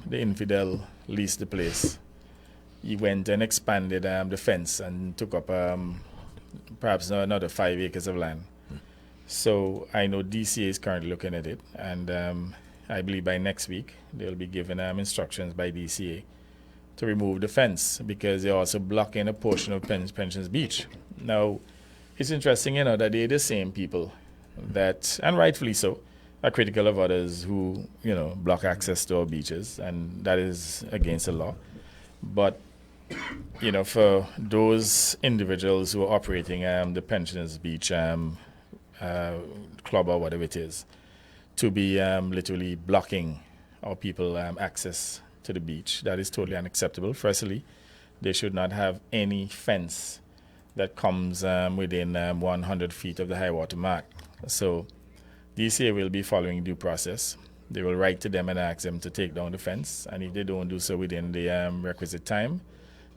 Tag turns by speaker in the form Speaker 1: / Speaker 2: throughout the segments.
Speaker 1: the infidel leased the place, he went and expanded the fence and took up perhaps another 5 acres of land. So I know DCA is currently looking at it, and I believe by next week they'll be given instructions by DCA to remove the fence, because they're also blocking a portion of Pensions Beach. Now, it's interesting, that they're the same people that, and rightfully so, are critical of others who, block access to our beaches, and that is against the law. But, for those individuals who are operating the Pensions Beach club or whatever it is, to be literally blocking our people access to the beach, that is totally unacceptable. Firstly, they should not have any fence that comes within 100 feet of the high water mark. So DCA will be following due process. They will write to them and ask them to take down the fence, and if they don't do so within the requisite time,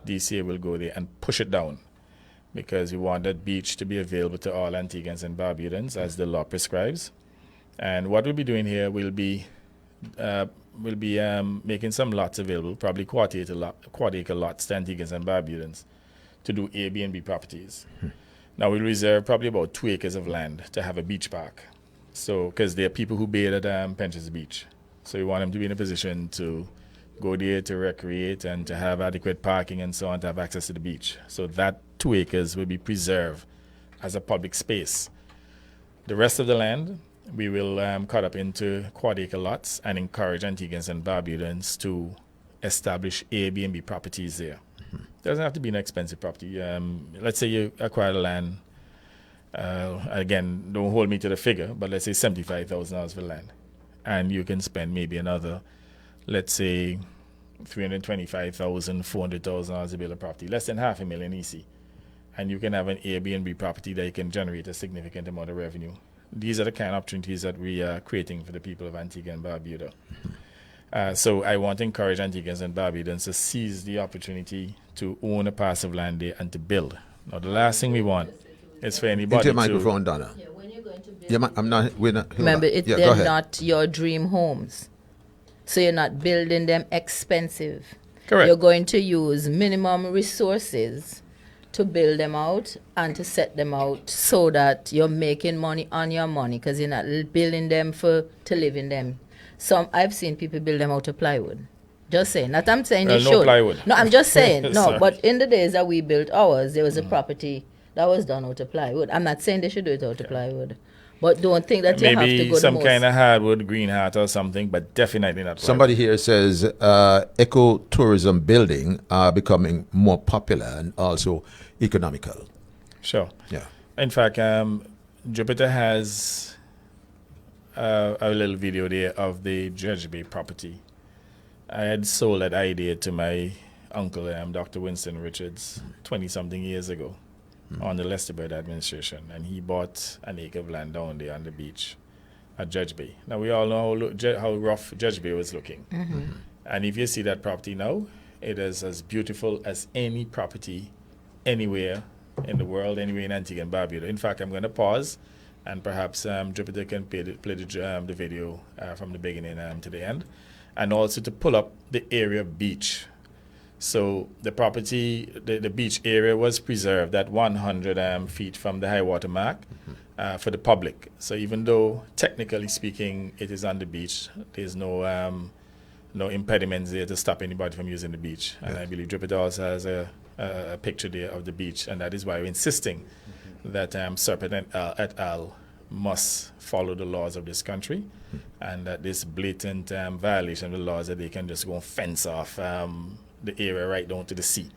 Speaker 1: DCA will go there and push it down, because we want that beach to be available to all Antiguans and Barbudans as the law prescribes. And what we'll be doing here will be making some lots available, probably quarter-acre lots to Antiguans and Barbudans, to do Airbnb properties. Now we'll reserve probably about 2 acres of land to have a beach park. So, because there are people who bathe at Pensions Beach, so we want them to be in a position to go there to recreate and to have adequate parking and so on, to have access to the beach. So that 2 acres will be preserved as a public space. The rest of the land we will cut up into quarter-acre lots and encourage Antiguans and Barbudans to establish Airbnb properties there. Doesn't have to be an expensive property. Let's say you acquire the land. Again, don't hold me to the figure, but let's say $75,000 for land, and you can spend maybe another, let's say, $325,000, $400,000 to build a property, less than $500,000 EC, and you can have an Airbnb property that you can generate a significant amount of revenue. These are the kind of opportunities that we are creating for the people of Antigua and Barbuda. So I want to encourage Antiguans and Barbudans to seize the opportunity to own a parcel of land there and to build. Now, the last thing we want is for anybody
Speaker 2: Into your microphone, Donna.
Speaker 3: Yeah, when you're going to build,
Speaker 2: Yeah, I'm not. We're not.
Speaker 3: remember,
Speaker 2: Yeah, go
Speaker 3: they're
Speaker 2: ahead.
Speaker 3: not your dream homes. So you're not building them expensive.
Speaker 1: Correct.
Speaker 3: You're going to use minimum resources to build them out and to set them out so that you're making money on your money, because you're not building them to live in them. I've seen people build them out of plywood. Just saying. Not I'm saying you
Speaker 1: No
Speaker 3: should.
Speaker 1: plywood.
Speaker 3: No, I'm just saying. No,
Speaker 1: Sorry.
Speaker 3: but in the days that we built ours, there was a property that was done out of plywood. I'm not saying they should do it out of plywood. But don't think that you have to
Speaker 1: Maybe
Speaker 3: go
Speaker 1: some
Speaker 3: the most.
Speaker 1: kind of hardwood, green heart or something, but definitely not plywood.
Speaker 2: Somebody here says ecotourism building are becoming more popular and also economical.
Speaker 1: Sure.
Speaker 2: Yeah.
Speaker 1: In fact, Jupiter has a little video there of the Judge Bay property. I had sold that idea to my uncle, Dr. Winston Richards, 20-something years ago on the Lester Bird administration, and he bought an acre of land down there on the beach at Judge Bay. Now, we all know how rough Judge Bay was looking. And if you see that property now, it is as beautiful as any property anywhere in the world, anywhere in Antigua and Barbuda. In fact, I'm going to pause, and perhaps Jupiter can play the video from the beginning to the end, and also to pull up the area of beach. So the property, the beach area was preserved at 100 feet from the high water mark for the public. So even though technically speaking it is on the beach, there's no impediments there to stop anybody from using the beach. And I believe Jupiter also has a picture there of the beach, and that is why we're insisting that Serpent et al. Must follow the laws of this country, and that this blatant violation of the laws, that they can just go and fence off the area right down to the sea.